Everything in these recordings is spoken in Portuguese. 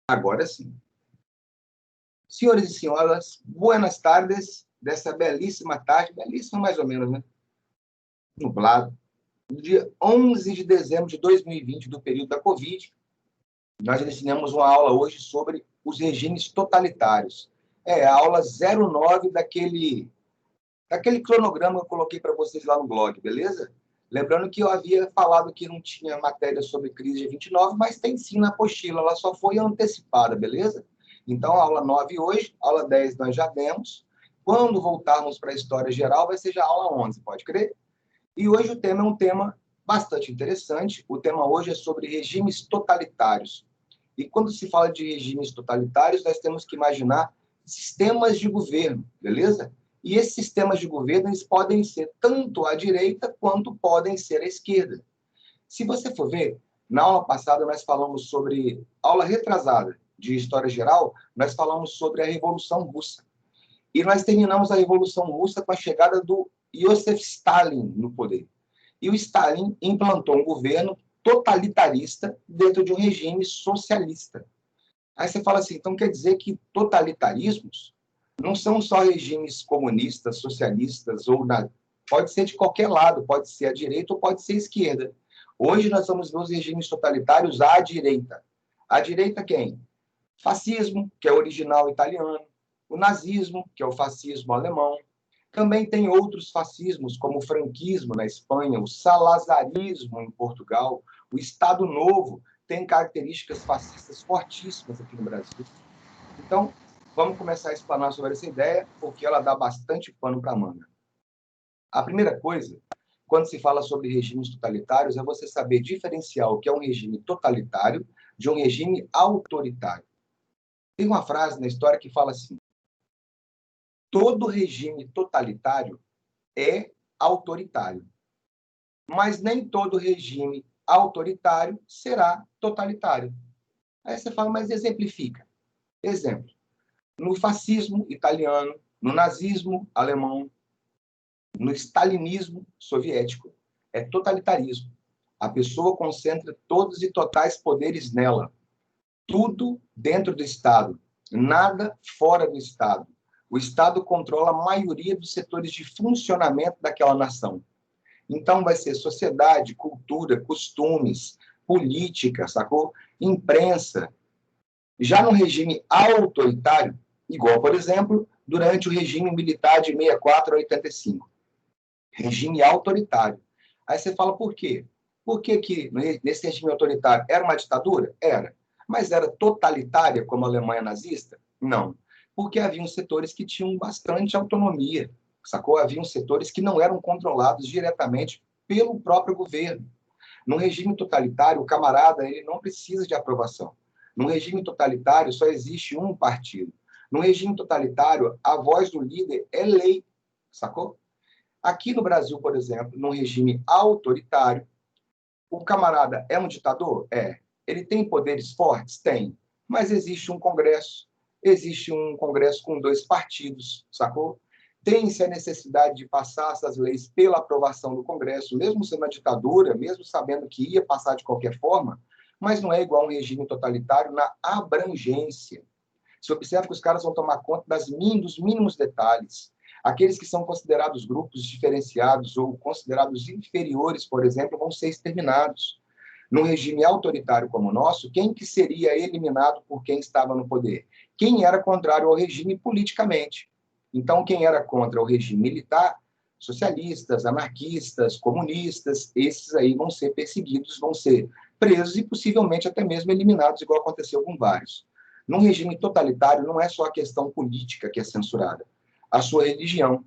Agora sim. Senhores e senhoras, buenas tardes dessa belíssima tarde, belíssima mais ou menos, né? Nublado. No dia 11 de dezembro de 2020, do período da Covid, nós iniciamos uma aula hoje sobre os regimes totalitários. É a aula 09 daquele cronograma que eu coloquei para vocês lá no blog, beleza? Lembrando que eu havia falado que não tinha matéria sobre crise de 29, mas tem sim na apostila, ela só foi antecipada, beleza? Então, a aula 9 hoje, aula 10 nós já demos. Quando voltarmos para a história geral, vai ser já a aula 11, pode crer? E hoje o tema é um tema bastante interessante. O tema hoje é sobre regimes totalitários. E quando se fala de regimes totalitários, nós temos que imaginar sistemas de governo, beleza? E esses sistemas de governo eles podem ser tanto à direita quanto podem ser à esquerda. Se você for ver, na aula passada nós falamos sobre, aula retrasada de História Geral, nós falamos sobre a Revolução Russa. E nós terminamos a Revolução Russa com a chegada do Iosif Stalin no poder. E o Stalin implantou um governo totalitarista dentro de um regime socialista. Aí você fala assim, então quer dizer que totalitarismos não são só regimes comunistas, socialistas, pode ser de qualquer lado, pode ser à direita ou pode ser à esquerda. Hoje nós vamos ver os regimes totalitários à direita. À direita quem? Fascismo, que é original italiano, o nazismo, que é o fascismo alemão. Também tem outros fascismos, como o franquismo na Espanha, o salazarismo em Portugal, o Estado Novo tem características fascistas fortíssimas aqui no Brasil. Então, vamos começar a explanar sobre essa ideia, porque ela dá bastante pano para a manga. A primeira coisa, quando se fala sobre regimes totalitários, é você saber diferenciar o que é um regime totalitário de um regime autoritário. Tem uma frase na história que fala assim: todo regime totalitário é autoritário, mas nem todo regime autoritário será totalitário. Aí você fala, mas exemplifica. Exemplo, no fascismo italiano, no nazismo alemão, no stalinismo soviético, é totalitarismo. A pessoa concentra todos e totais poderes nela. Tudo dentro do Estado, nada fora do Estado. O Estado controla a maioria dos setores de funcionamento daquela nação. Então, vai ser sociedade, cultura, costumes, política, sacou? Imprensa. Já no regime autoritário, igual, por exemplo, durante o regime militar de 64 a 85. Regime autoritário. Aí você fala, por quê? Por que nesse regime autoritário era uma ditadura? Era. Mas era totalitária, como a Alemanha nazista? Não. Porque haviam setores que tinham bastante autonomia, sacou? Haviam setores que não eram controlados diretamente pelo próprio governo. Num regime totalitário, o camarada ele não precisa de aprovação. Num regime totalitário, só existe um partido. Num regime totalitário, a voz do líder é lei, sacou? Aqui no Brasil, por exemplo, num regime autoritário, o camarada é um ditador? É. Ele tem poderes fortes? Tem. Mas existe um Congresso com 2 partidos, sacou? Tem-se a necessidade de passar essas leis pela aprovação do Congresso, mesmo sendo uma ditadura, mesmo sabendo que ia passar de qualquer forma, mas não é igual a um regime totalitário na abrangência. Você observa que os caras vão tomar conta dos mínimos detalhes. Aqueles que são considerados grupos diferenciados ou considerados inferiores, por exemplo, vão ser exterminados. Num regime autoritário como o nosso, quem que seria eliminado por quem estava no poder? Quem era contrário ao regime politicamente. Então, quem era contra o regime militar, socialistas, anarquistas, comunistas, esses aí vão ser perseguidos, vão ser presos e possivelmente até mesmo eliminados, igual aconteceu com vários. Num regime totalitário, não é só a questão política que é censurada. A sua religião,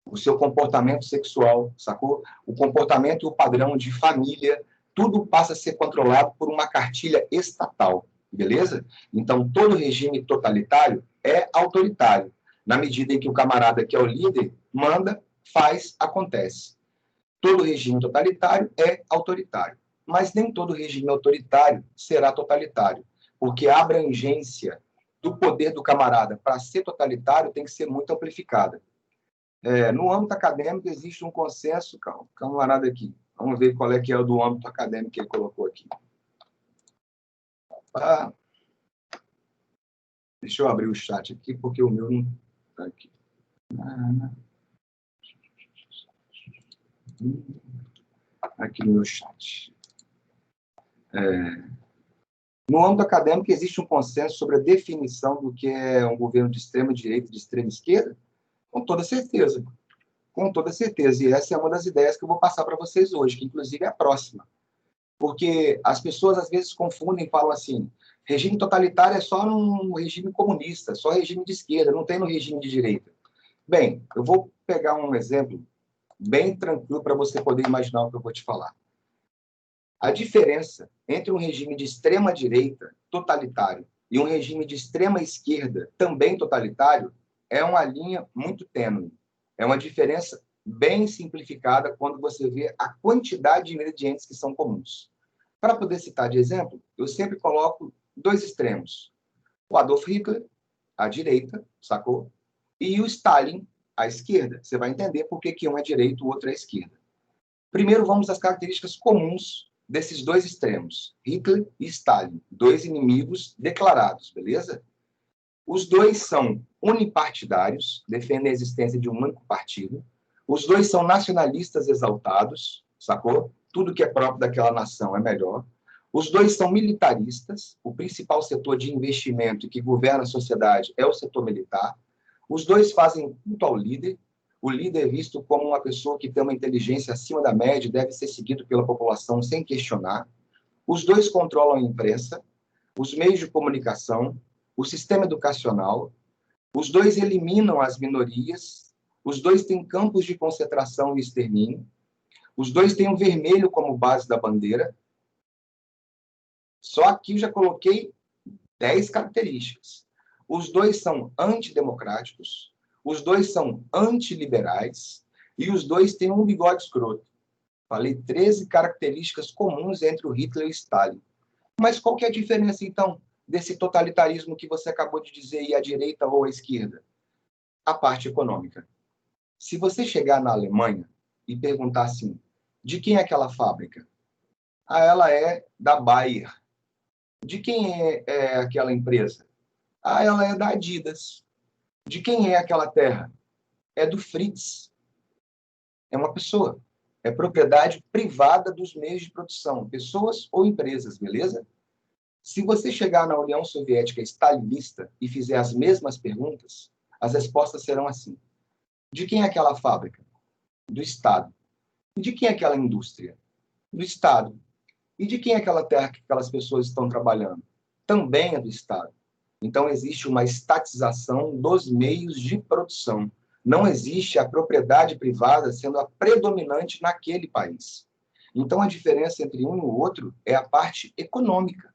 o seu comportamento sexual, sacou? O comportamento e o padrão de família, tudo passa a ser controlado por uma cartilha estatal, beleza? Então, todo regime totalitário é autoritário, na medida em que o camarada que é o líder manda, faz, acontece. Todo regime totalitário é autoritário, mas nem todo regime autoritário será totalitário, porque a abrangência do poder do camarada para ser totalitário tem que ser muito amplificada. No âmbito acadêmico existe um consenso, camarada aqui, vamos ver qual é que é o do âmbito acadêmico que ele colocou aqui. Deixa eu abrir o chat aqui, porque o meu não está aqui. Aqui no meu chat. No âmbito acadêmico, existe um consenso sobre a definição do que é um governo de extrema-direita e de extrema-esquerda? Com toda certeza. Com toda certeza. E essa é uma das ideias que eu vou passar para vocês hoje, que inclusive é a próxima. Porque as pessoas às vezes confundem e falam assim, regime totalitário é só no regime comunista, só regime de esquerda, não tem no regime de direita. Bem, eu vou pegar um exemplo bem tranquilo para você poder imaginar o que eu vou te falar. A diferença entre um regime de extrema-direita, totalitário, e um regime de extrema-esquerda, também totalitário, é uma linha muito tênue. É uma diferença bem simplificada quando você vê a quantidade de ingredientes que são comuns. Para poder citar de exemplo, eu sempre coloco dois extremos. O Adolf Hitler, à direita, sacou? E o Stalin, à esquerda. Você vai entender por que um é direita e o outro é esquerda. Primeiro, vamos às características comuns desses dois extremos, Hitler e Stalin, dois inimigos declarados, beleza? Os dois são unipartidários, defendem a existência de um único partido. Os dois são nacionalistas exaltados, sacou? Tudo que é próprio daquela nação é melhor. Os dois são militaristas, o principal setor de investimento que governa a sociedade é o setor militar. Os dois fazem culto ao líder. O líder é visto como uma pessoa que tem uma inteligência acima da média e deve ser seguido pela população sem questionar. Os dois controlam a imprensa, os meios de comunicação, o sistema educacional. Os dois eliminam as minorias. Os dois têm campos de concentração e extermínio. Os dois têm o vermelho como base da bandeira. Só aqui eu já coloquei 10 características. Os dois são antidemocráticos, os dois são antiliberais e os dois têm um bigode escroto. Falei 13 características comuns entre o Hitler e o Stalin. Mas qual que é a diferença, então, desse totalitarismo que você acabou de dizer, e à direita ou à esquerda? A parte econômica. Se você chegar na Alemanha e perguntar assim, de quem é aquela fábrica? Ah, ela é da Bayer. De quem é aquela empresa? Ah, ela é da Adidas. De quem é aquela terra? É do Fritz. É uma pessoa. É propriedade privada dos meios de produção, pessoas ou empresas, beleza? Se você chegar na União Soviética stalinista e fizer as mesmas perguntas, as respostas serão assim. De quem é aquela fábrica? Do Estado. E de quem é aquela indústria? Do Estado. E de quem é aquela terra que aquelas pessoas estão trabalhando? Também é do Estado. Então, existe uma estatização dos meios de produção. Não existe a propriedade privada sendo a predominante naquele país. Então, a diferença entre um e o outro é a parte econômica.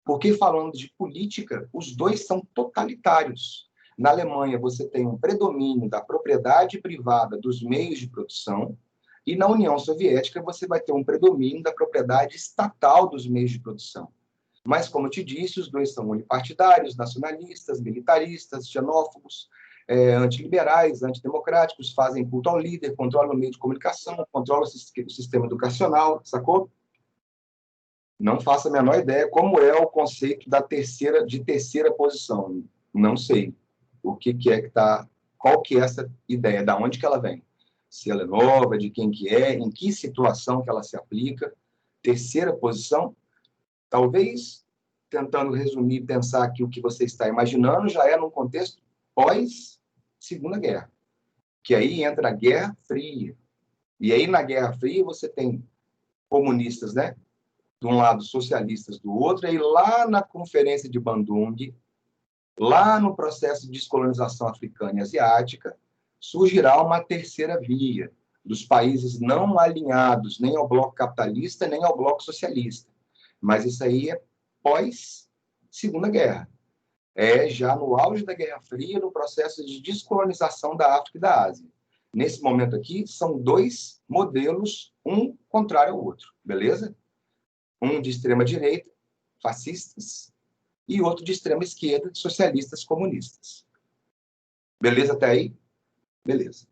Porque, falando de política, os dois são totalitários. Na Alemanha, você tem um predomínio da propriedade privada dos meios de produção, e na União Soviética, você vai ter um predomínio da propriedade estatal dos meios de produção. Mas, como eu te disse, os dois são unipartidários, nacionalistas, militaristas, xenófobos, antiliberais, antidemocráticos, fazem culto ao líder, controlam o meio de comunicação, controlam o sistema educacional, sacou? Não faço a menor ideia como é o conceito de terceira posição. Não sei o que é que está, qual que é essa ideia, da onde que ela vem. Se ela é nova, de quem que é, em que situação que ela se aplica. Terceira posição, talvez, tentando resumir e pensar que o que você está imaginando já é num contexto pós-Segunda Guerra, que aí entra a Guerra Fria. E aí, na Guerra Fria, você tem comunistas, né? De um lado, socialistas do outro, e aí lá na Conferência de Bandung, lá no processo de descolonização africana e asiática, surgirá uma terceira via dos países não alinhados nem ao bloco capitalista, nem ao bloco socialista. Mas isso aí é pós-Segunda Guerra. É já no auge da Guerra Fria, no processo de descolonização da África e da Ásia. Nesse momento aqui, são dois modelos, um contrário ao outro, beleza? Um de extrema-direita, fascistas, e outro de extrema-esquerda, socialistas comunistas. Beleza até aí? Beleza.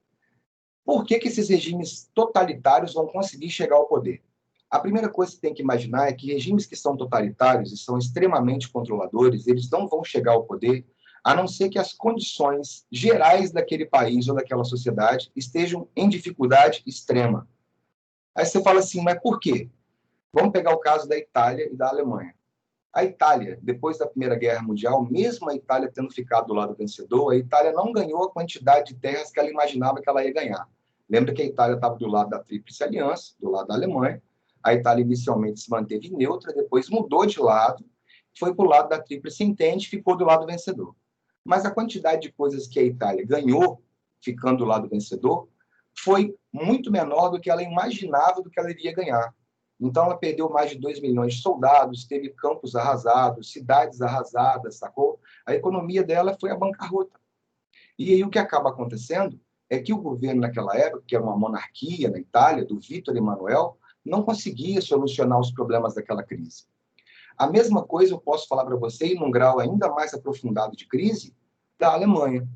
Por que esses regimes totalitários vão conseguir chegar ao poder? A primeira coisa que você tem que imaginar é que regimes que são totalitários e são extremamente controladores, eles não vão chegar ao poder a não ser que as condições gerais daquele país ou daquela sociedade estejam em dificuldade extrema. Aí você fala assim, mas por quê? Vamos pegar o caso da Itália e da Alemanha. A Itália, depois da Primeira Guerra Mundial, mesmo a Itália tendo ficado do lado vencedor, a Itália não ganhou a quantidade de terras que ela imaginava que ela ia ganhar. Lembra que a Itália estava do lado da Tríplice Aliança, do lado da Alemanha. A Itália inicialmente se manteve neutra, depois mudou de lado, foi para o lado da Tríplice Entente, ficou do lado vencedor. Mas a quantidade de coisas que a Itália ganhou, ficando do lado vencedor, foi muito menor do que ela imaginava do que ela iria ganhar. Então, ela perdeu mais de 2 milhões de soldados, teve campos arrasados, cidades arrasadas, sacou? A economia dela foi a bancarrota. E aí o que acaba acontecendo é que o governo naquela época, que era uma monarquia na Itália, do Vítor Emanuel, não conseguia solucionar os problemas daquela crise. A mesma coisa eu posso falar para você, num grau ainda mais aprofundado de crise, da Alemanha.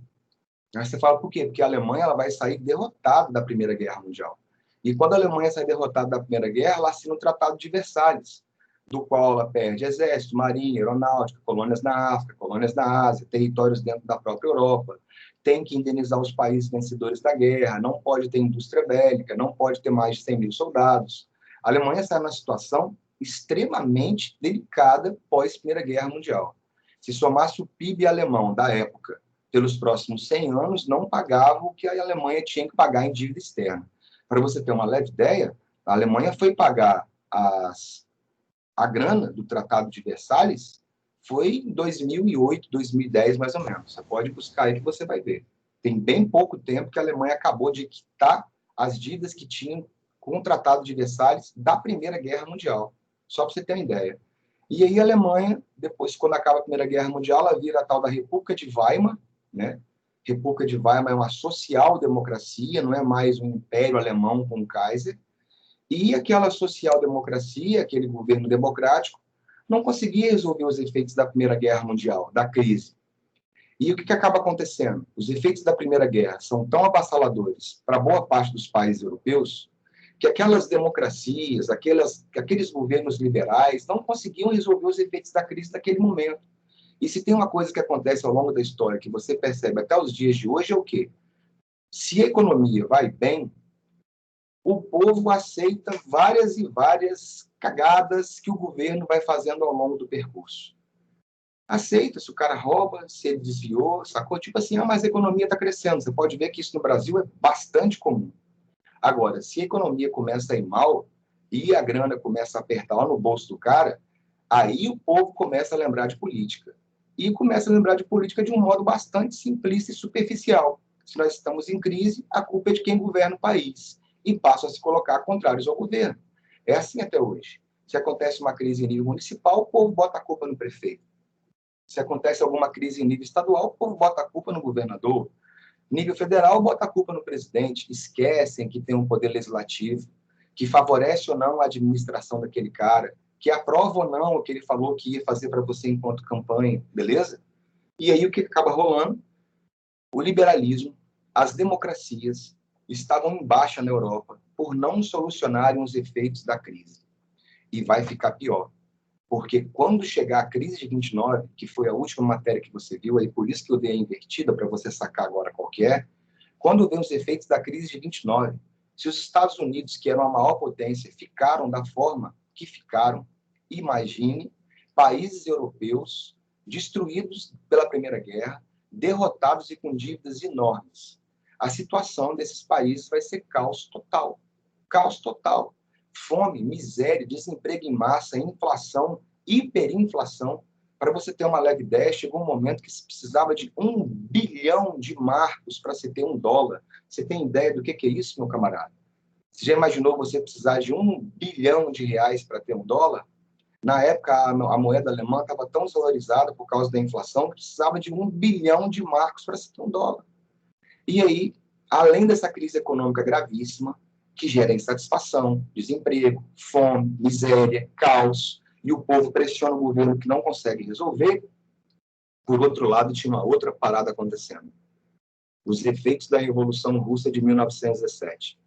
Aí você fala, por quê? Porque a Alemanha ela vai sair derrotada da Primeira Guerra Mundial. E quando a Alemanha sai derrotada da Primeira Guerra, ela assina o Tratado de Versalhes, do qual ela perde exército, marinha, aeronáutica, colônias na África, colônias na Ásia, territórios dentro da própria Europa, tem que indenizar os países vencedores da guerra, não pode ter indústria bélica, não pode ter mais de 100 mil soldados. A Alemanha sai numa situação extremamente delicada pós-Primeira Guerra Mundial. Se somasse o PIB alemão da época pelos próximos 100 anos, não pagava o que a Alemanha tinha que pagar em dívida externa. Para você ter uma leve ideia, a Alemanha foi pagar a grana do Tratado de Versalhes foi em 2008, 2010, mais ou menos. Você pode buscar aí que você vai ver. Tem bem pouco tempo que a Alemanha acabou de quitar as dívidas que tinha com o Tratado de Versalhes da Primeira Guerra Mundial. Só para você ter uma ideia. E aí a Alemanha, depois, quando acaba a Primeira Guerra Mundial, ela vira a tal da República de Weimar, né? República de Weimar é uma social-democracia, não é mais um império alemão com o Kaiser. E aquela social-democracia, aquele governo democrático, não conseguia resolver os efeitos da Primeira Guerra Mundial, da crise. E o que acaba acontecendo? Os efeitos da Primeira Guerra são tão avassaladores para boa parte dos países europeus que aquelas democracias, aqueles governos liberais não conseguiam resolver os efeitos da crise naquele momento. E se tem uma coisa que acontece ao longo da história que você percebe até os dias de hoje é o quê? Se a economia vai bem, o povo aceita várias e várias cagadas que o governo vai fazendo ao longo do percurso. Aceita, se o cara rouba, se ele desviou, sacou? Tipo assim, mas a economia está crescendo. Você pode ver que isso no Brasil é bastante comum. Agora, se a economia começa a ir mal e a grana começa a apertar lá no bolso do cara, aí o povo começa a lembrar de política. E começa a lembrar de política de um modo bastante simplista e superficial. Se nós estamos em crise, a culpa é de quem governa o país. E passam a se colocar contrários ao governo. É assim até hoje. Se acontece uma crise em nível municipal, o povo bota a culpa no prefeito. Se acontece alguma crise em nível estadual, o povo bota a culpa no governador. Nível federal, bota a culpa no presidente. Esquecem que tem um poder legislativo, que favorece ou não a administração daquele cara, que aprova ou não o que ele falou que ia fazer para você enquanto campanha, beleza? E aí o que acaba rolando? O liberalismo, as democracias estavam em baixa na Europa por não solucionarem os efeitos da crise. E vai ficar pior. Porque quando chegar a crise de 29, que foi a última matéria que você viu, aí por isso que eu dei a invertida, para você sacar agora qual que é, quando vem os efeitos da crise de 29, se os Estados Unidos, que eram a maior potência, ficaram da forma que ficaram, imagine países europeus destruídos pela Primeira Guerra, derrotados e com dívidas enormes. A situação desses países vai ser caos total. Caos total. Fome, miséria, desemprego em massa, inflação, hiperinflação. Para você ter uma leve ideia, chegou um momento que se precisava de 1 bilhão de marcos para se ter $1. Você tem ideia do que é isso, meu camarada? Você já imaginou você precisar de 1 bilhão de reais para ter $1? Na época, a moeda alemã estava tão desvalorizada por causa da inflação que precisava de 1 bilhão de marcos para se ter $1. E aí, além dessa crise econômica gravíssima, que gera insatisfação, desemprego, fome, miséria, caos, e o povo pressiona o governo que não consegue resolver, por outro lado, tinha uma outra parada acontecendo. Os efeitos da Revolução Russa de 1917.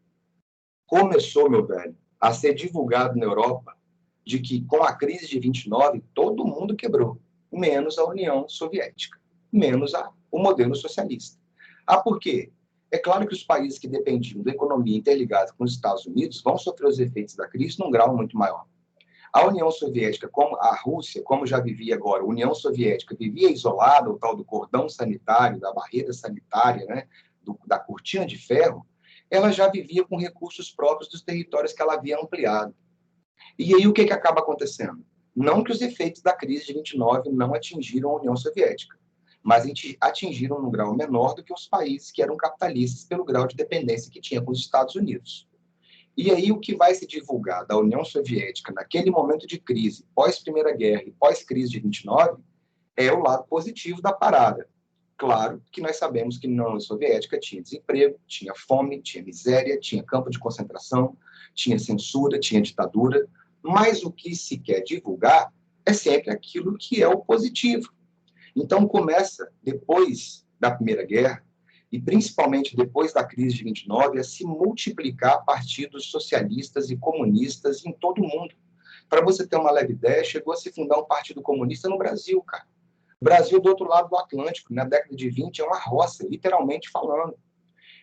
Começou, meu velho, a ser divulgado na Europa de que, com a crise de 29, todo mundo quebrou, menos a União Soviética. menos o modelo socialista. Por quê? É claro que os países que dependiam da economia interligada com os Estados Unidos vão sofrer os efeitos da crise num grau muito maior. A União Soviética, como a Rússia, como já vivia agora, a União Soviética vivia isolada, o tal do cordão sanitário, da barreira sanitária, né, da cortina de ferro, ela já vivia com recursos próprios dos territórios que ela havia ampliado. E aí o que acaba acontecendo? Não que os efeitos da crise de 29 não atingiram a União Soviética, mas atingiram num grau menor do que os países que eram capitalistas pelo grau de dependência que tinha com os Estados Unidos. E aí o que vai se divulgar da União Soviética naquele momento de crise, pós-Primeira Guerra e pós-crise de 29, é o lado positivo da parada. Claro que nós sabemos que na União Soviética tinha desemprego, tinha fome, tinha miséria, tinha campo de concentração, tinha censura, tinha ditadura, mas o que se quer divulgar é sempre aquilo que é o positivo. Então começa, depois da Primeira Guerra, e principalmente depois da crise de 29, a se multiplicar partidos socialistas e comunistas em todo o mundo. Para você ter uma leve ideia, chegou a se fundar um partido comunista no Brasil, cara. O Brasil, do outro lado do Atlântico, na década de 20, é uma roça, literalmente falando.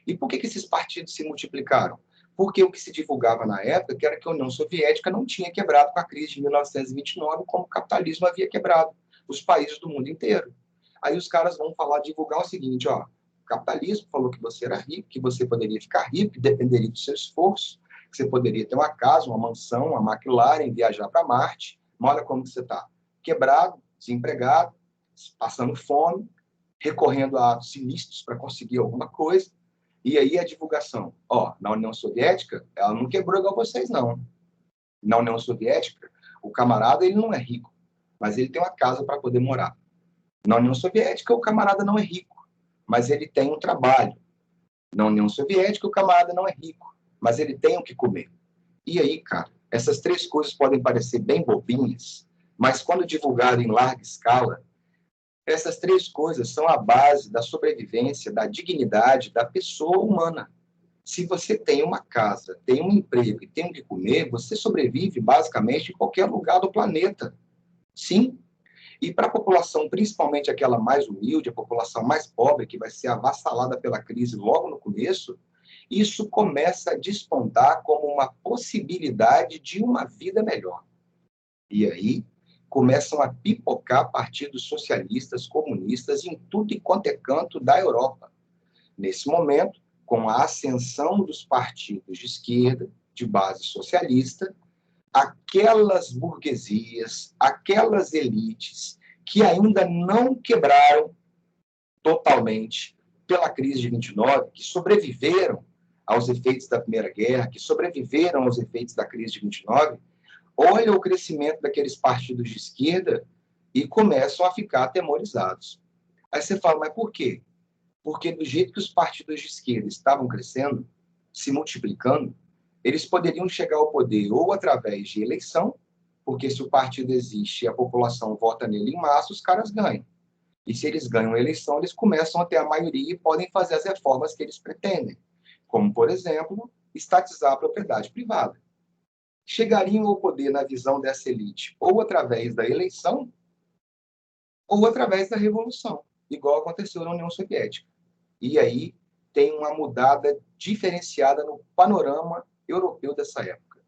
E por que esses partidos se multiplicaram? Porque o que se divulgava na época era que a União Soviética não tinha quebrado com a crise de 1929, como o capitalismo havia quebrado os países do mundo inteiro. Aí os caras vão falar, divulgar o seguinte, ó, o capitalismo falou que você era rico, que você poderia ficar rico, que dependeria do seu esforço, que você poderia ter uma casa, uma mansão, uma McLaren, viajar para Marte. Mas olha como que você está. Quebrado, desempregado, passando fome, recorrendo a atos sinistros para conseguir alguma coisa. E aí a divulgação. Ó, na União Soviética, ela não quebrou igual vocês, não. Na União Soviética, o camarada ele não é rico, mas ele tem uma casa para poder morar. Na União Soviética, o camarada não é rico, mas ele tem um trabalho. Na União Soviética, o camarada não é rico, mas ele tem o que comer. E aí, cara, essas três coisas podem parecer bem bobinhas, mas quando divulgado em larga escala, essas três coisas são a base da sobrevivência, da dignidade da pessoa humana. Se você tem uma casa, tem um emprego e tem o que comer, você sobrevive basicamente em qualquer lugar do planeta. Sim. E para a população, principalmente aquela mais humilde, a população mais pobre, que vai ser avassalada pela crise logo no começo, isso começa a despontar como uma possibilidade de uma vida melhor. E aí começam a pipocar partidos socialistas, comunistas em tudo e quanto é canto da Europa. Nesse momento, com a ascensão dos partidos de esquerda, de base socialista, aquelas burguesias, aquelas elites que ainda não quebraram totalmente pela crise de 29, que sobreviveram aos efeitos da Primeira Guerra, que sobreviveram aos efeitos da crise de 29, olha o crescimento daqueles partidos de esquerda e começam a ficar atemorizados. Aí você fala, mas por quê? Porque do jeito que os partidos de esquerda estavam crescendo, se multiplicando, eles poderiam chegar ao poder ou através de eleição, porque se o partido existe e a população vota nele em massa, os caras ganham. E se eles ganham a eleição, eles começam a ter a maioria e podem fazer as reformas que eles pretendem, como, por exemplo, estatizar a propriedade privada. Chegariam ao poder na visão dessa elite ou através da eleição ou através da revolução, igual aconteceu na União Soviética. E aí tem uma mudada diferenciada no panorama europeu dessa época.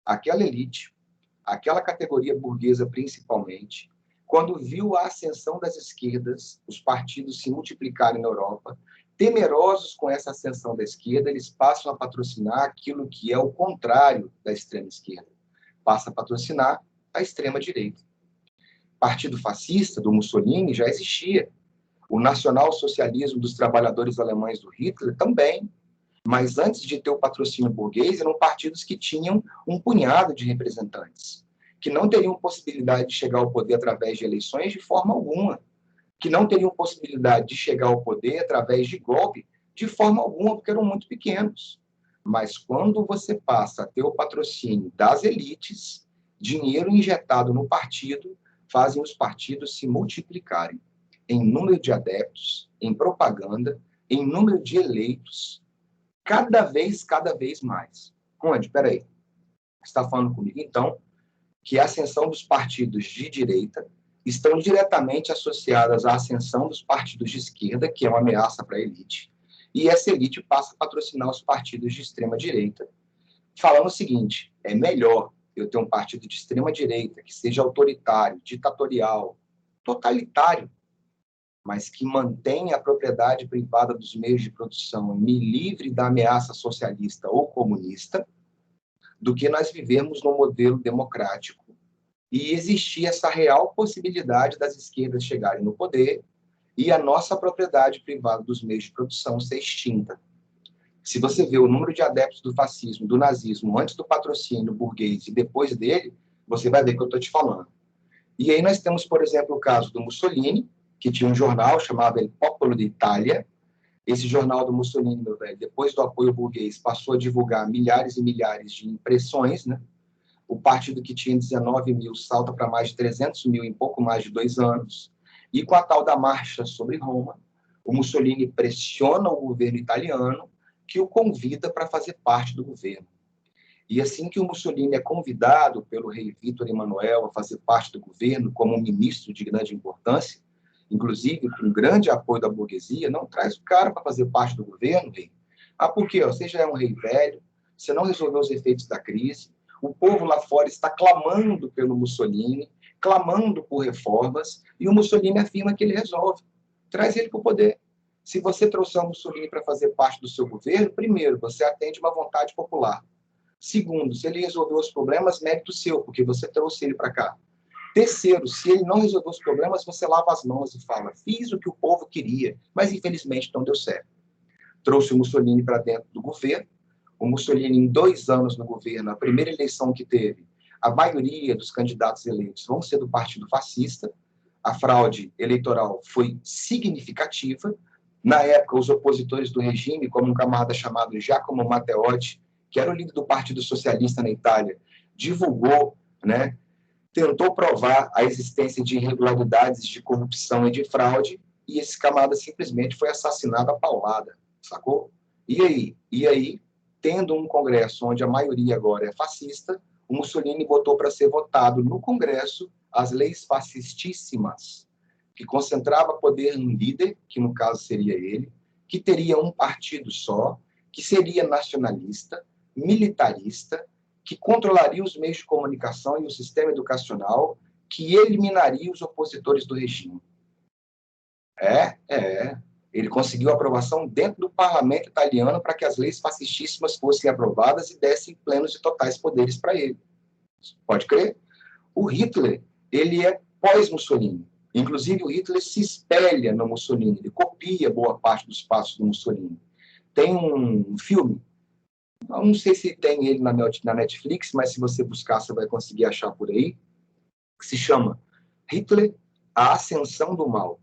Aquela elite, aquela categoria burguesa principalmente, quando viu a ascensão das esquerdas, os partidos se multiplicarem na Europa, temerosos com essa ascensão da esquerda, eles passam a patrocinar aquilo que é o contrário da extrema esquerda. Passa a patrocinar a extrema direita. O Partido Fascista do Mussolini já existia. O nacional-socialismo dos trabalhadores alemães do Hitler também. Mas antes de ter o patrocínio burguês, eram partidos que tinham um punhado de representantes, que não teriam possibilidade de chegar ao poder através de eleições de forma alguma, que não teriam possibilidade de chegar ao poder através de golpe de forma alguma, porque eram muito pequenos. Mas quando você passa a ter o patrocínio das elites, dinheiro injetado no partido, fazem os partidos se multiplicarem em número de adeptos, em propaganda, em número de eleitos, cada vez mais. Onde? Peraí. Você está falando comigo, então, que a ascensão dos partidos de direita estão diretamente associadas à ascensão dos partidos de esquerda, que é uma ameaça para a elite, e essa elite passa a patrocinar os partidos de extrema-direita, falando o seguinte: é melhor eu ter um partido de extrema-direita que seja autoritário, ditatorial, totalitário, mas que mantenha a propriedade privada dos meios de produção e me livre da ameaça socialista ou comunista, do que nós vivermos num modelo democrático e existir essa real possibilidade das esquerdas chegarem no poder e a nossa propriedade privada dos meios de produção ser extinta. Se você vê o número de adeptos do fascismo, do nazismo, antes do patrocínio burguês e depois dele, você vai ver o que eu estou te falando. E aí nós temos, por exemplo, o caso do Mussolini, que tinha um jornal chamado Il Popolo d'Italia. Esse jornal do Mussolini, meu velho, depois do apoio burguês, passou a divulgar milhares e milhares de impressões, né? O partido que tinha 19 mil salta para mais de 300 mil em pouco mais de 2 anos. E com a tal da Marcha sobre Roma, o Mussolini pressiona o governo italiano, que o convida para fazer parte do governo. E assim que o Mussolini é convidado pelo rei Vítor Emanuel a fazer parte do governo como um ministro de grande importância, inclusive com grande apoio da burguesia, não traz o cara para fazer parte do governo, rei. Ah, por quê? Você já é um rei velho, você não resolveu os efeitos da crise, o povo lá fora está clamando pelo Mussolini, clamando por reformas, e o Mussolini afirma que ele resolve. Traz ele para o poder. Se você trouxer o Mussolini para fazer parte do seu governo, primeiro, você atende uma vontade popular. Segundo, se ele resolveu os problemas, mérito seu, porque você trouxe ele para cá. Terceiro, se ele não resolveu os problemas, você lava as mãos e fala: fiz o que o povo queria, mas infelizmente não deu certo. Trouxe o Mussolini para dentro do governo. O Mussolini, em 2 anos no governo, a primeira eleição que teve, a maioria dos candidatos eleitos vão ser do Partido Fascista. A fraude eleitoral foi significativa. Na época, os opositores do regime, como um camarada chamado Giacomo Matteotti, que era o líder do Partido Socialista na Itália, divulgou, né, tentou provar a existência de irregularidades, de corrupção e de fraude, e esse camarada simplesmente foi assassinado à paulada, sacou? E aí, tendo um Congresso onde a maioria agora é fascista, o Mussolini botou para ser votado no Congresso as leis fascistíssimas, que concentrava poder no líder, que no caso seria ele, que teria um partido só, que seria nacionalista, militarista, que controlaria os meios de comunicação e o sistema educacional, que eliminaria os opositores do regime. Ele conseguiu aprovação dentro do parlamento italiano para que as leis fascistíssimas fossem aprovadas e dessem plenos e totais poderes para ele. Pode crer? O Hitler, ele é pós-Mussolini. Inclusive, o Hitler se espelha no Mussolini, ele copia boa parte dos passos do Mussolini. Tem um filme, eu não sei se tem ele na Netflix, mas se você buscar, você vai conseguir achar por aí, que se chama Hitler, a Ascensão do Mal.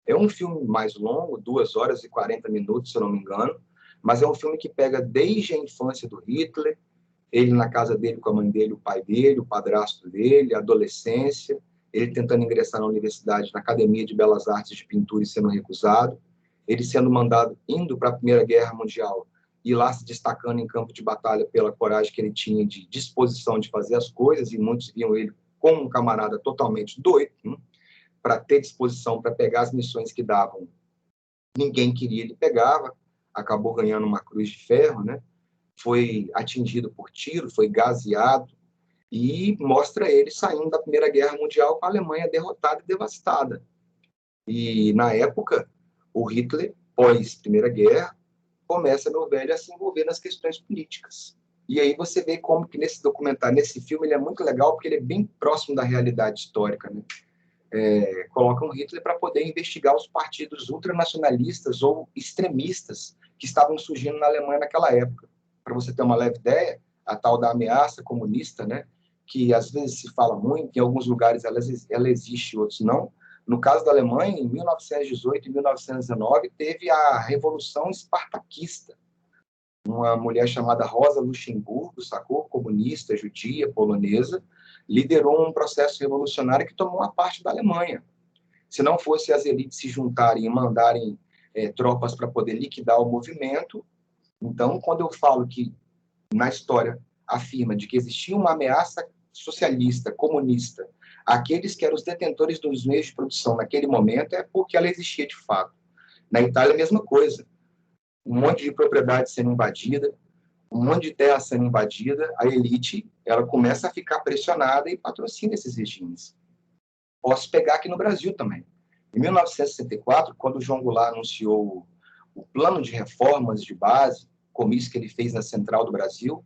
É um filme mais longo, 2 horas e 40 minutos, se eu não me engano, mas é um filme que pega desde a infância do Hitler, ele na casa dele com a mãe dele, o pai dele, o padrasto dele, a adolescência, ele tentando ingressar na universidade, na Academia de Belas Artes de Pintura e sendo recusado, ele sendo mandado, indo para a Primeira Guerra Mundial, e lá se destacando em campo de batalha pela coragem que ele tinha de disposição de fazer as coisas, e muitos viam ele como um camarada totalmente doido, para ter disposição para pegar as missões que davam. Ninguém queria, ele pegava, acabou ganhando uma cruz de ferro, né? Foi atingido por tiro, foi gaseado, e mostra ele saindo da Primeira Guerra Mundial com a Alemanha derrotada e devastada. E, na época, o Hitler, pós-Primeira Guerra, começa, meu velho, a se envolver nas questões políticas. E aí você vê como que nesse documentário, nesse filme, ele é muito legal, porque ele é bem próximo da realidade histórica, né? Colocam Hitler para poder investigar os partidos ultranacionalistas ou extremistas que estavam surgindo na Alemanha naquela época. Para você ter uma leve ideia, a tal da ameaça comunista, né, que às vezes se fala muito, em alguns lugares ela existe, outros não. No caso da Alemanha, em 1918 e 1919, teve a Revolução Espartaquista. Uma mulher chamada Rosa Luxemburgo, sacou? Comunista, judia, polonesa, liderou um processo revolucionário que tomou a parte da Alemanha. Se não fosse as elites se juntarem e mandarem tropas para poder liquidar o movimento, então, quando eu falo que, na história, afirma de que existia uma ameaça socialista, comunista, Aqueles que eram os detentores dos meios de produção naquele momento é porque ela existia de fato. Na Itália, a mesma coisa. Um monte de propriedade sendo invadida, um monte de terra sendo invadida, a elite ela começa a ficar pressionada e patrocina esses regimes. Posso pegar aqui no Brasil também. Em 1964, quando o João Goulart anunciou o plano de reformas de base, comício que ele fez na Central do Brasil,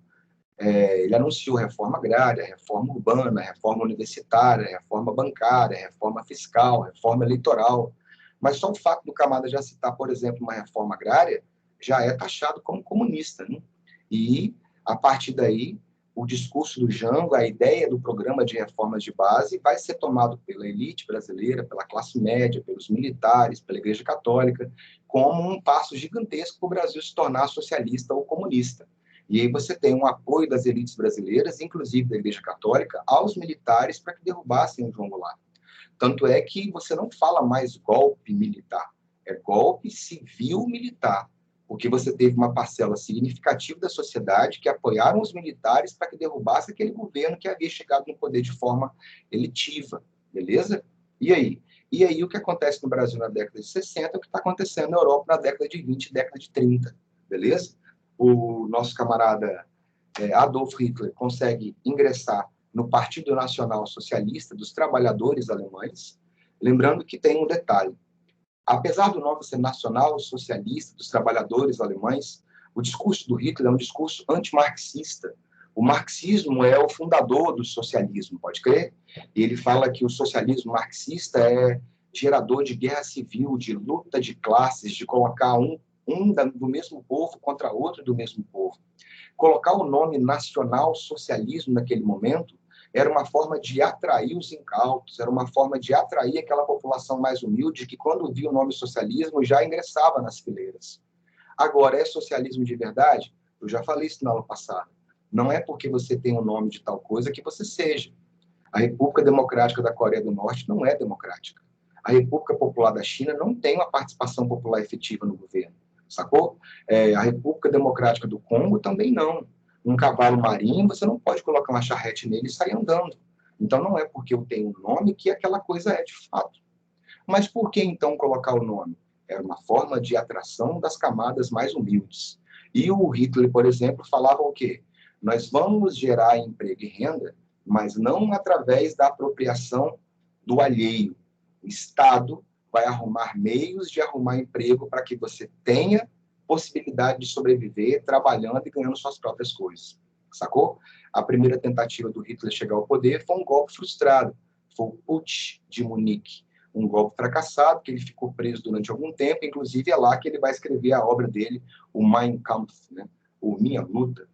ele anunciou reforma agrária, reforma urbana, reforma universitária, reforma bancária, reforma fiscal, reforma eleitoral. Mas só o fato do camarada já citar, por exemplo, uma reforma agrária, já é taxado como comunista, né? E, a partir daí, o discurso do Jango, a ideia do programa de reformas de base vai ser tomado pela elite brasileira, pela classe média, pelos militares, pela Igreja Católica, como um passo gigantesco para o Brasil se tornar socialista ou comunista. E aí você tem um apoio das elites brasileiras, inclusive da Igreja Católica, aos militares para que derrubassem o João Goulart. Tanto é que você não fala mais golpe militar, é golpe civil-militar, porque você teve uma parcela significativa da sociedade que apoiaram os militares para que derrubasse aquele governo que havia chegado no poder de forma eletiva, beleza? E aí? E aí o que acontece no Brasil na década de 60 é o que está acontecendo na Europa na década de 20, década de 30, beleza? O nosso camarada Adolf Hitler consegue ingressar no Partido Nacional Socialista dos Trabalhadores Alemães, lembrando que tem um detalhe. Apesar do nome ser Nacional Socialista dos Trabalhadores Alemães, o discurso do Hitler é um discurso antimarxista. O marxismo é o fundador do socialismo, pode crer? E ele fala que o socialismo marxista é gerador de guerra civil, de luta de classes, de colocar um do mesmo povo contra outro do mesmo povo. Colocar o nome nacional socialismo naquele momento era uma forma de atrair os incautos, era uma forma de atrair aquela população mais humilde que, quando via o nome socialismo, já ingressava nas fileiras. Agora, é socialismo de verdade? Eu já falei isso na aula passada. Não é porque você tem um nome de tal coisa que você seja. A República Democrática da Coreia do Norte não é democrática. A República Popular da China não tem uma participação popular efetiva no governo, sacou? A República Democrática do Congo também não. Um cavalo marinho, você não pode colocar uma charrete nele e sair andando. Então, não é porque eu tenho um nome que aquela coisa é de fato. Mas por que, então, colocar o nome? Era uma forma de atração das camadas mais humildes. E o Hitler, por exemplo, falava o quê? Nós vamos gerar emprego e renda, mas não através da apropriação do alheio. O Estado vai arrumar meios de arrumar emprego para que você tenha possibilidade de sobreviver trabalhando e ganhando suas próprias coisas. Sacou? A primeira tentativa do Hitler chegar ao poder foi um golpe frustrado. Foi o Putsch de Munique. Um golpe fracassado, que ele ficou preso durante algum tempo, inclusive é lá que ele vai escrever a obra dele, o Mein Kampf, né? O Minha Luta.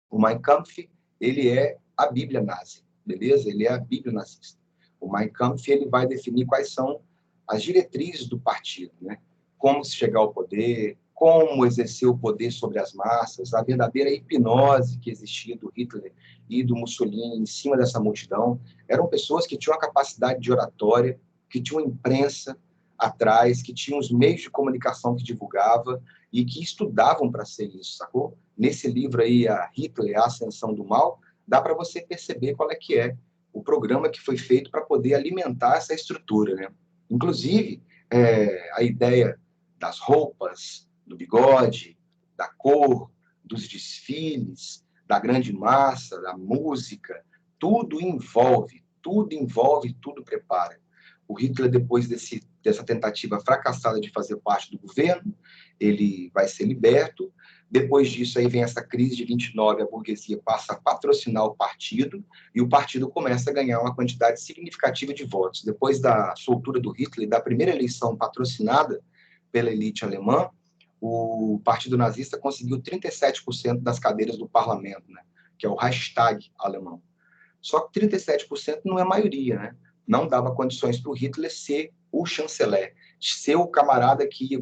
O Mein Kampf, ele é a Bíblia nazi, beleza? Ele é a Bíblia nazista. O Mein Kampf, ele vai definir quais são as diretrizes do partido, né? Como se chegar ao poder, como exercer o poder sobre as massas, a verdadeira hipnose que existia do Hitler e do Mussolini em cima dessa multidão. Eram pessoas que tinham a capacidade de oratória, que tinham imprensa atrás, que tinham os meios de comunicação que divulgava e que estudavam para ser isso, sacou? Nesse livro aí, a Hitler, a Ascensão do Mal, dá para você perceber qual é que é o programa que foi feito para poder alimentar essa estrutura, né? Inclusive, a ideia das roupas, do bigode, da cor, dos desfiles, da grande massa, da música, tudo envolve, tudo prepara. O Hitler, depois dessa tentativa fracassada de fazer parte do governo, ele vai ser liberto. Depois disso, aí vem essa crise de 29, a burguesia passa a patrocinar o partido e o partido começa a ganhar uma quantidade significativa de votos. Depois da soltura do Hitler, da primeira eleição patrocinada pela elite alemã, o Partido Nazista conseguiu 37% das cadeiras do parlamento, né, que é o Reichstag alemão. Só que 37% não é maioria, né? Não dava condições para o Hitler ser o chanceler, ser o camarada que ia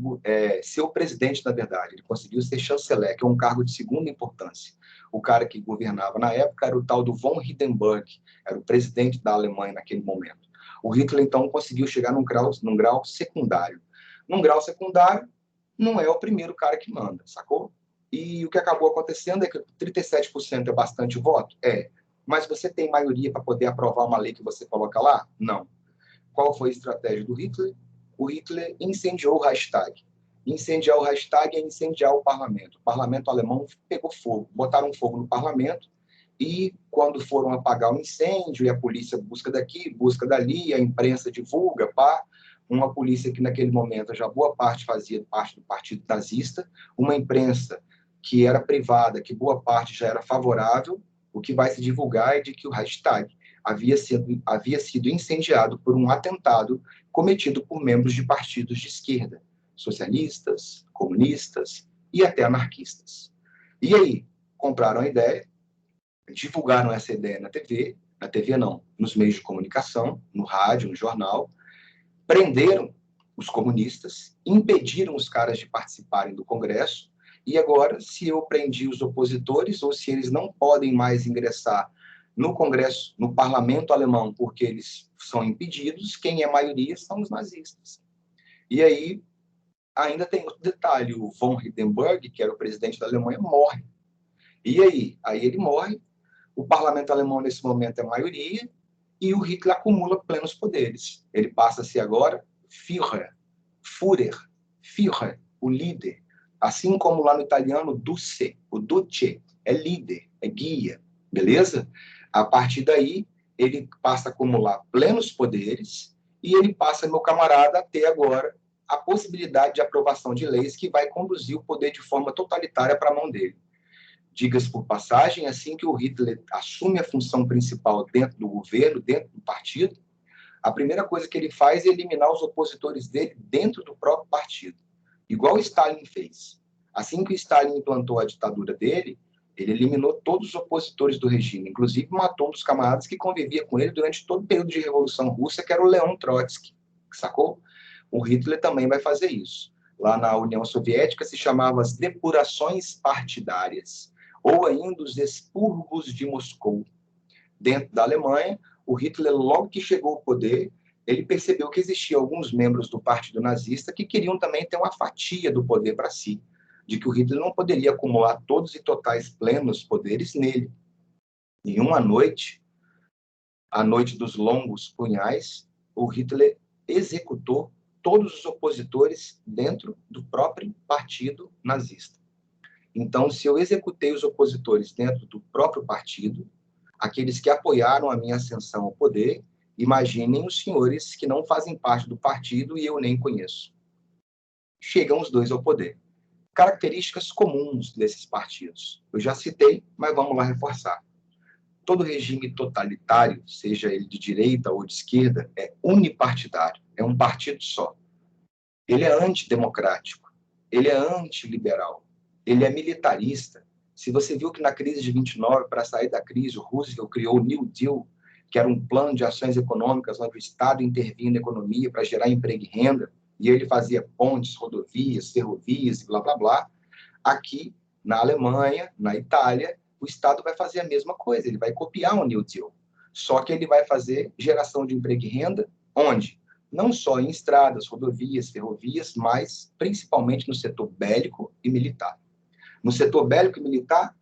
ser o presidente, na verdade. Ele conseguiu ser chanceler, que é um cargo de segunda importância. O cara que governava na época era o tal do von Hindenburg, era o presidente da Alemanha naquele momento. O Hitler, então, conseguiu chegar num grau secundário. Num grau secundário, não é o primeiro cara que manda, sacou? E o que acabou acontecendo é que 37% é bastante voto? Mas você tem maioria para poder aprovar uma lei que você coloca lá? Não. Qual foi a estratégia do Hitler? O Hitler incendiou o Reichstag. Incendiar o Reichstag é incendiar o parlamento. O parlamento alemão pegou fogo, botaram fogo no parlamento, e quando foram apagar o incêndio, e a polícia busca daqui, busca dali, a imprensa divulga, pá, uma polícia que naquele momento já boa parte fazia parte do partido nazista, uma imprensa que era privada, que boa parte já era favorável, o que vai se divulgar é de que o Reichstag havia sido incendiado por um atentado cometido por membros de partidos de esquerda, socialistas, comunistas e até anarquistas. E aí, compraram a ideia, divulgaram essa ideia na TV não, nos meios de comunicação, no rádio, no jornal, prenderam os comunistas, impediram os caras de participarem do Congresso, e agora, se eu prendi os opositores, ou se eles não podem mais ingressar no Congresso, no parlamento alemão, porque eles são impedidos, quem é maioria são os nazistas. E aí, ainda tem outro detalhe, o von Hindenburg, que era o presidente da Alemanha, morre. E aí? Aí ele morre, o parlamento alemão, nesse momento, é maioria, e o Hitler acumula plenos poderes. Ele passa a ser agora Führer, o líder. Assim como lá no italiano, Duce, o Duce, é líder, é guia, beleza? A partir daí, ele passa a acumular plenos poderes e ele passa, meu camarada, a ter agora a possibilidade de aprovação de leis que vai conduzir o poder de forma totalitária para a mão dele. Diga-se por passagem, assim que o Hitler assume a função principal dentro do governo, dentro do partido, a primeira coisa que ele faz é eliminar os opositores dele dentro do próprio partido, igual Stalin fez. Assim que o Stalin implantou a ditadura dele, ele eliminou todos os opositores do regime, inclusive matou um dos camaradas que convivia com ele durante todo o período de Revolução Russa, que era o Leon Trotsky, sacou? O Hitler também vai fazer isso. Lá na União Soviética se chamava as depurações partidárias, ou ainda os expurgos de Moscou. Dentro da Alemanha, o Hitler, logo que chegou ao poder, ele percebeu que existiam alguns membros do Partido Nazista que queriam também ter uma fatia do poder para si, de que o Hitler não poderia acumular todos e totais plenos poderes nele. Em uma noite, a noite dos longos punhais, o Hitler executou todos os opositores dentro do próprio Partido Nazista. Então, se eu executei os opositores dentro do próprio partido, aqueles que apoiaram a minha ascensão ao poder, imaginem os senhores que não fazem parte do partido e eu nem conheço. Chegam os dois ao poder. Características comuns desses partidos. Eu já citei, mas vamos lá reforçar. Todo regime totalitário, seja ele de direita ou de esquerda, é unipartidário, é um partido só. Ele é antidemocrático, ele é antiliberal, ele é militarista. Se você viu que na crise de 29, para sair da crise, o Roosevelt criou o New Deal, que era um plano de ações econômicas onde o Estado intervinha na economia para gerar emprego e renda, e ele fazia pontes, rodovias, ferrovias, blá, blá, blá. Aqui, na Alemanha, na Itália, o Estado vai fazer a mesma coisa, ele vai copiar o New Deal. Só que ele vai fazer geração de emprego e renda, onde? Não só em estradas, rodovias, ferrovias, mas principalmente no setor bélico e militar. No setor bélico e militar,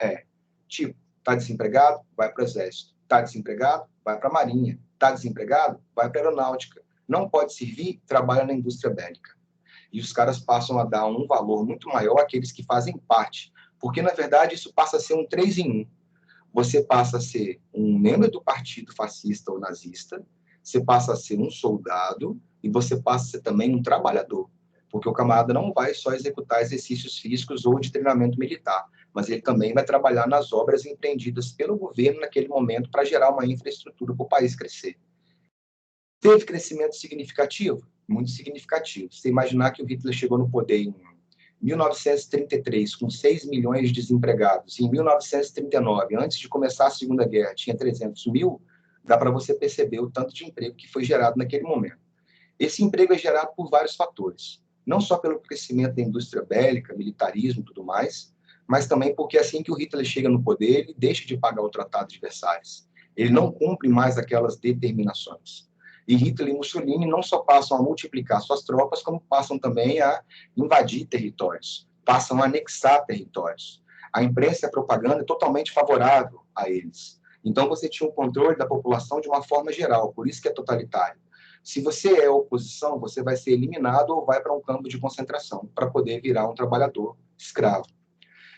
tipo, está desempregado, vai para o Exército. Está desempregado, vai para a Marinha. Está desempregado, vai para a Aeronáutica. Não pode servir, trabalha na indústria bélica. E os caras passam a dar um valor muito maior àqueles que fazem parte. Porque, na verdade, isso passa a ser um 3 em 1. Você passa a ser um membro do partido fascista ou nazista, você passa a ser um soldado e você passa a ser também um trabalhador. Porque o camarada não vai só executar exercícios físicos ou de treinamento militar, mas ele também vai trabalhar nas obras empreendidas pelo governo naquele momento para gerar uma infraestrutura para o país crescer. Teve crescimento significativo? Muito significativo. Você imaginar que o Hitler chegou no poder em 1933, com 6 milhões de desempregados, e em 1939, antes de começar a Segunda Guerra, tinha 300 mil, dá para você perceber o tanto de emprego que foi gerado naquele momento. Esse emprego é gerado por vários fatores, não só pelo crescimento da indústria bélica, militarismo e tudo mais, mas também porque assim que o Hitler chega no poder, ele deixa de pagar o Tratado de Versalhes. Ele não cumpre mais aquelas determinações. E Hitler e Mussolini não só passam a multiplicar suas tropas, como passam também a invadir territórios, passam a anexar territórios. A imprensa e a propaganda é totalmente favorável a eles. Então, você tinha o controle da população de uma forma geral, por isso que é totalitário. Se você é oposição, você vai ser eliminado ou vai para um campo de concentração para poder virar um trabalhador escravo.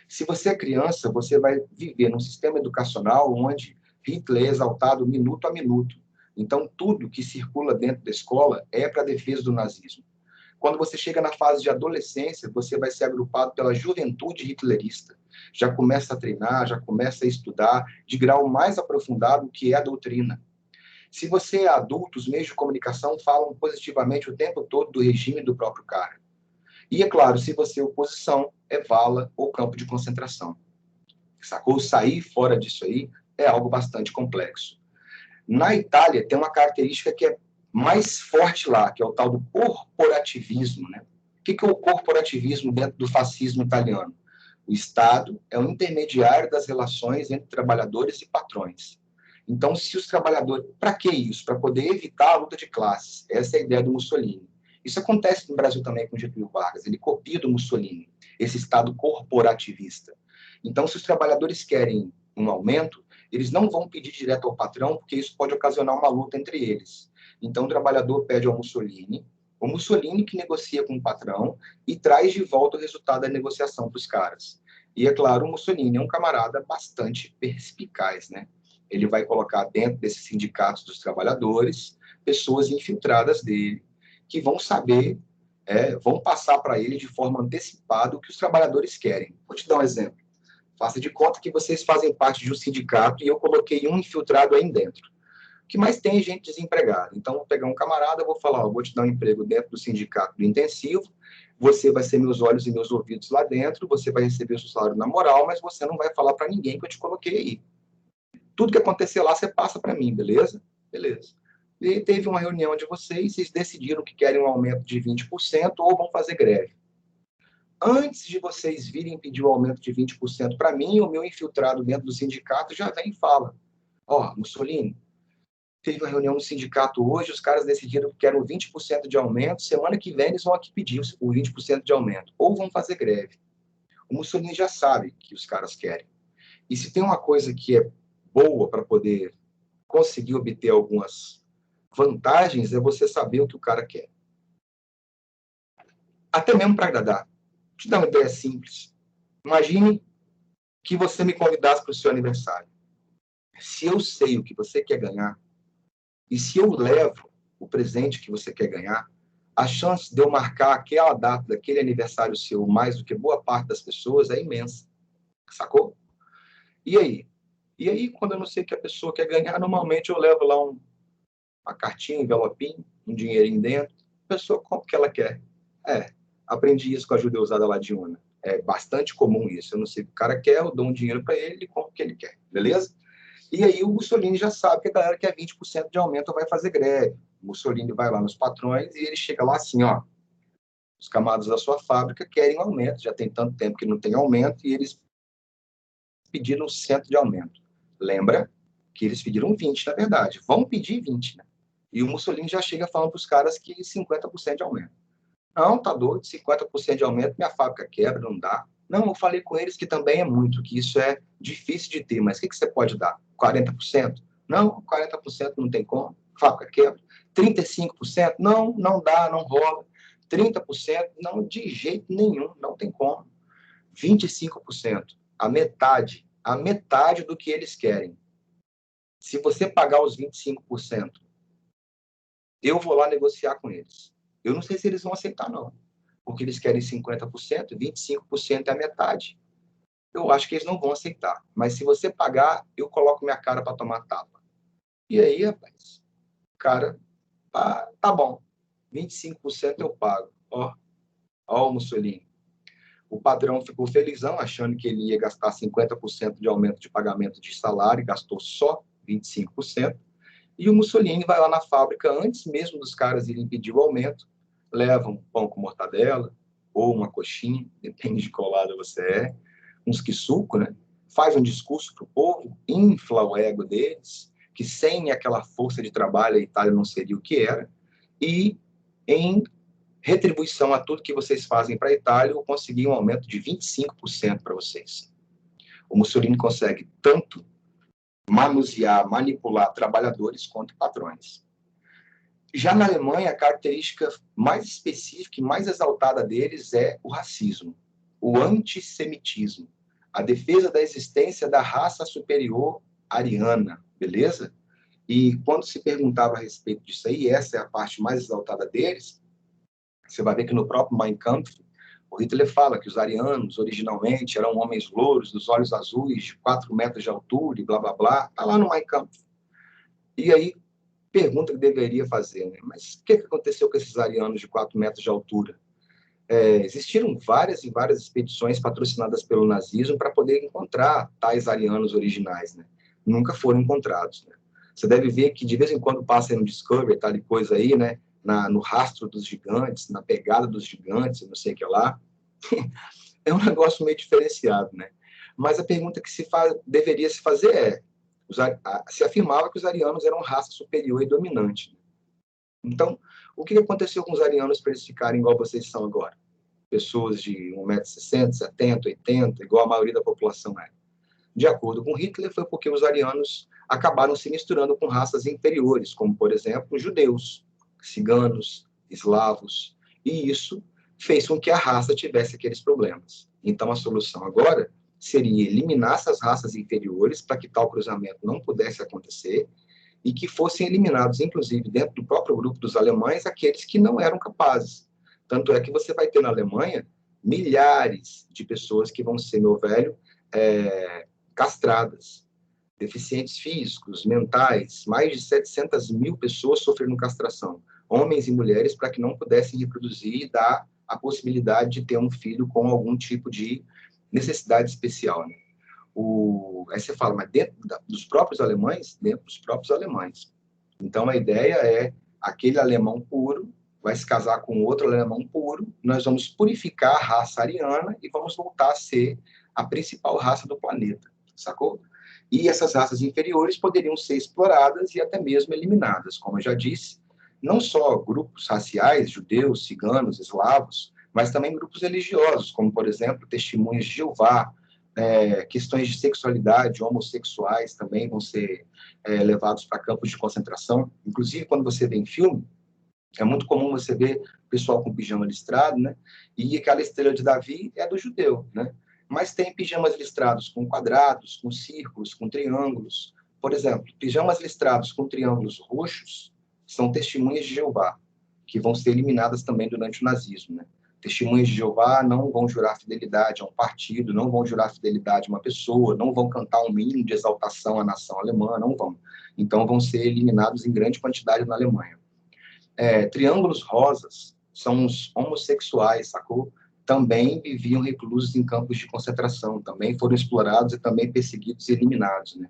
Se você é criança, você vai viver num sistema educacional onde Hitler é exaltado minuto a minuto. Então, tudo que circula dentro da escola é para a defesa do nazismo. Quando você chega na fase de adolescência, você vai ser agrupado pela juventude hitlerista. Já começa a treinar, já começa a estudar de grau mais aprofundado, que é a doutrina. Se você é adulto, os meios de comunicação falam positivamente o tempo todo do regime do próprio cara. E, é claro, se você é oposição, é vala ou campo de concentração. Sacou? Sair fora disso aí é algo bastante complexo. Na Itália, tem uma característica que é mais forte lá, que é o tal do corporativismo, né? O que é o corporativismo dentro do fascismo italiano? O Estado é o intermediário das relações entre trabalhadores e patrões. Então, se os trabalhadores... Para que isso? Para poder evitar a luta de classes. Essa é a ideia do Mussolini. Isso acontece no Brasil também com Getúlio Vargas. Ele copia do Mussolini, esse Estado corporativista. Então, se os trabalhadores querem um aumento, eles não vão pedir direto ao patrão, porque isso pode ocasionar uma luta entre eles. Então, o trabalhador pede ao Mussolini, o Mussolini que negocia com o patrão e traz de volta o resultado da negociação para os caras. E, é claro, o Mussolini é um camarada bastante perspicaz, né? Ele vai colocar dentro desses sindicatos dos trabalhadores pessoas infiltradas dele, que vão saber, vão passar para ele de forma antecipada o que os trabalhadores querem. Vou te dar um exemplo. Faça de conta que vocês fazem parte de um sindicato e eu coloquei um infiltrado aí dentro. O que mais tem é gente desempregada. Então, vou pegar um camarada, vou falar, vou te dar um emprego dentro do sindicato do intensivo, você vai ser meus olhos e meus ouvidos lá dentro, você vai receber o seu salário na moral, mas você não vai falar para ninguém que eu te coloquei aí. Tudo que acontecer lá, você passa para mim, beleza? Beleza. E teve uma reunião de vocês decidiram que querem um aumento de 20% ou vão fazer greve. Antes de vocês virem pedir o aumento de 20% para mim, o meu infiltrado dentro do sindicato já vem e fala, Mussolini, teve uma reunião no sindicato hoje, os caras decidiram que querem 20% de aumento, semana que vem eles vão aqui pedir o 20% de aumento, ou vão fazer greve. O Mussolini já sabe que os caras querem. E se tem uma coisa que é boa para poder conseguir obter algumas vantagens, é você saber o que o cara quer. Até mesmo para agradar. Vou te dar uma ideia simples. Imagine que você me convidasse para o seu aniversário. Se eu sei o que você quer ganhar, e se eu levo o presente que você quer ganhar, a chance de eu marcar aquela data daquele aniversário seu mais do que boa parte das pessoas é imensa. Sacou? E aí? E aí, quando eu não sei o que a pessoa quer ganhar, normalmente eu levo lá uma cartinha, um envelopinho, um dinheirinho dentro. A pessoa compra o que ela quer. Aprendi isso com a judeusada lá de Una. É bastante comum isso. Eu não sei o que o cara quer, eu dou um dinheiro para ele, ele compra o que ele quer. Beleza? E aí o Mussolini já sabe que a galera quer 20% de aumento vai fazer greve. O Mussolini vai lá nos patrões e ele chega lá assim, os camaradas da sua fábrica querem um aumento, já tem tanto tempo que não tem aumento e eles pediram 100 de aumento. Lembra que eles pediram 20, na verdade. Vão pedir 20, né? E o Mussolini já chega falando para os caras que 50% de aumento. Não, tá doido, 50% de aumento, minha fábrica quebra, não dá. Não, eu falei com eles que também é muito, que isso é difícil de ter, mas o que você pode dar? 40%? Não, 40% não tem como, fábrica quebra. 35%? Não, não dá, não rola. 30%? Não, de jeito nenhum, não tem como. 25%, a metade do que eles querem. Se você pagar os 25%, eu vou lá negociar com eles. Eu não sei se eles vão aceitar, não. Porque eles querem 50%, 25% é a metade. Eu acho que eles não vão aceitar. Mas se você pagar, eu coloco minha cara para tomar tapa. E aí, rapaz, cara, tá bom. 25% eu pago. Ó o Mussolini. O padrão ficou felizão, achando que ele ia gastar 50% de aumento de pagamento de salário, e gastou só 25%. E o Mussolini vai lá na fábrica, antes mesmo dos caras irem pedir o aumento, leva um pão com mortadela, ou uma coxinha, depende de qual lado você é, uns quisuco, né? Faz um discurso para o povo, infla o ego deles, que sem aquela força de trabalho a Itália não seria o que era, e em retribuição a tudo que vocês fazem para a Itália, eu consegui um aumento de 25% para vocês. O Mussolini consegue tanto manusear, manipular trabalhadores contra patrões. Já na Alemanha, a característica mais específica e mais exaltada deles é o racismo, o antissemitismo, a defesa da existência da raça superior ariana, beleza? E quando se perguntava a respeito disso aí, essa é a parte mais exaltada deles, você vai ver que no próprio Mein Kampf, o Hitler fala que os arianos, originalmente, eram homens louros, dos olhos azuis, de 4 metros de altura e blá, blá, blá. Está lá no Mein Kampf. E aí, pergunta que deveria fazer, né? Mas o que aconteceu com esses arianos de 4 metros de altura? Existiram várias e várias expedições patrocinadas pelo nazismo para poder encontrar tais arianos originais, né? Nunca foram encontrados, né? Você deve ver que de vez em quando passa no Discovery, tal coisa aí, né? No rastro dos gigantes, na pegada dos gigantes, não sei o que lá. É um negócio meio diferenciado, né? Mas a pergunta que deveria se fazer é, se afirmava que os arianos eram raça superior e dominante. Então, o que aconteceu com os arianos para eles ficarem igual vocês são agora? Pessoas de 1,60 m, 70, 80, igual a maioria da população é. De acordo com Hitler, foi porque os arianos acabaram se misturando com raças inferiores, como, por exemplo, judeus, ciganos, eslavos, e isso fez com que a raça tivesse aqueles problemas. Então, a solução agora seria eliminar essas raças inferiores para que tal cruzamento não pudesse acontecer e que fossem eliminados, inclusive, dentro do próprio grupo dos alemães, aqueles que não eram capazes. Tanto é que você vai ter na Alemanha milhares de pessoas que vão ser, meu velho, castradas, deficientes físicos, mentais, mais de 700 mil pessoas sofrendo castração, homens e mulheres, para que não pudessem reproduzir e dar a possibilidade de ter um filho com algum tipo de necessidade especial, né? Aí você fala, mas dos próprios alemães? Dentro dos próprios alemães. Então, a ideia é aquele alemão puro vai se casar com outro alemão puro, nós vamos purificar a raça ariana e vamos voltar a ser a principal raça do planeta, sacou? E essas raças inferiores poderiam ser exploradas e até mesmo eliminadas, como eu já disse, não só grupos raciais, judeus, ciganos, eslavos, mas também grupos religiosos, como, por exemplo, Testemunhas de Jeová, questões de sexualidade, homossexuais também vão ser levados para campos de concentração. Inclusive, quando você vê em filme, é muito comum você ver o pessoal com pijama listrado, né? E aquela estrela de Davi é do judeu, né? Mas tem pijamas listrados com quadrados, com círculos, com triângulos. Por exemplo, pijamas listrados com triângulos roxos são testemunhas de Jeová, que vão ser eliminadas também durante o nazismo, né? Testemunhas de Jeová não vão jurar fidelidade a um partido, não vão jurar fidelidade a uma pessoa, não vão cantar um hino de exaltação à nação alemã, não vão. Então, vão ser eliminados em grande quantidade na Alemanha. Triângulos rosas são os homossexuais, sacou? Também viviam reclusos em campos de concentração, também foram explorados e também perseguidos e eliminados, né?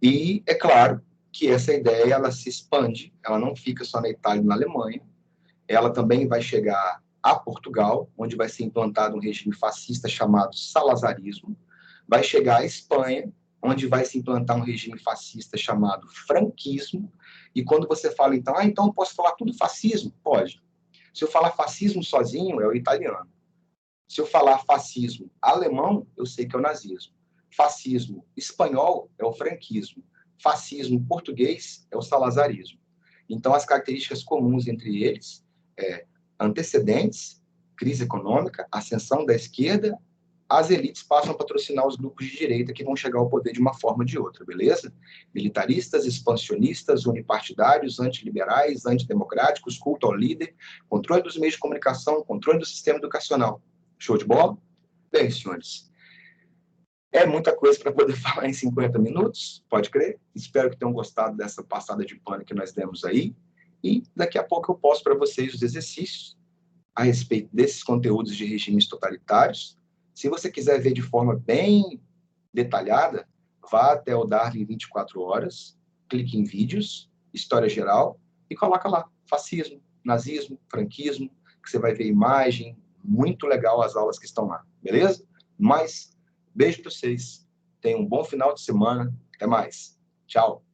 E é claro que essa ideia ela se expande, ela não fica só na Itália e na Alemanha, ela também vai chegar a Portugal, onde vai ser implantado um regime fascista chamado salazarismo, vai chegar à Espanha, onde vai se implantar um regime fascista chamado franquismo, e quando você fala, então eu posso falar tudo fascismo? Pode. Se eu falar fascismo sozinho, é o italiano. Se eu falar fascismo alemão, eu sei que é o nazismo. Fascismo espanhol é o franquismo. Fascismo português é o salazarismo. Então, as características comuns entre eles antecedentes, crise econômica, ascensão da esquerda, as elites passam a patrocinar os grupos de direita que vão chegar ao poder de uma forma ou de outra, beleza? Militaristas, expansionistas, unipartidários, antiliberais, antidemocráticos, culto ao líder, controle dos meios de comunicação, controle do sistema educacional. Show de bola? Bem, senhores, é muita coisa para poder falar em 50 minutos, pode crer? Espero que tenham gostado dessa passada de pano que nós demos aí. E daqui a pouco eu posto para vocês os exercícios a respeito desses conteúdos de regimes totalitários. Se você quiser ver de forma bem detalhada, vá até o Darwin 24 horas, clique em vídeos, história geral, e coloca lá, fascismo, nazismo, franquismo, que você vai ver imagem, muito legal as aulas que estão lá, beleza? Mas, beijo para vocês, tenham um bom final de semana, até mais, tchau!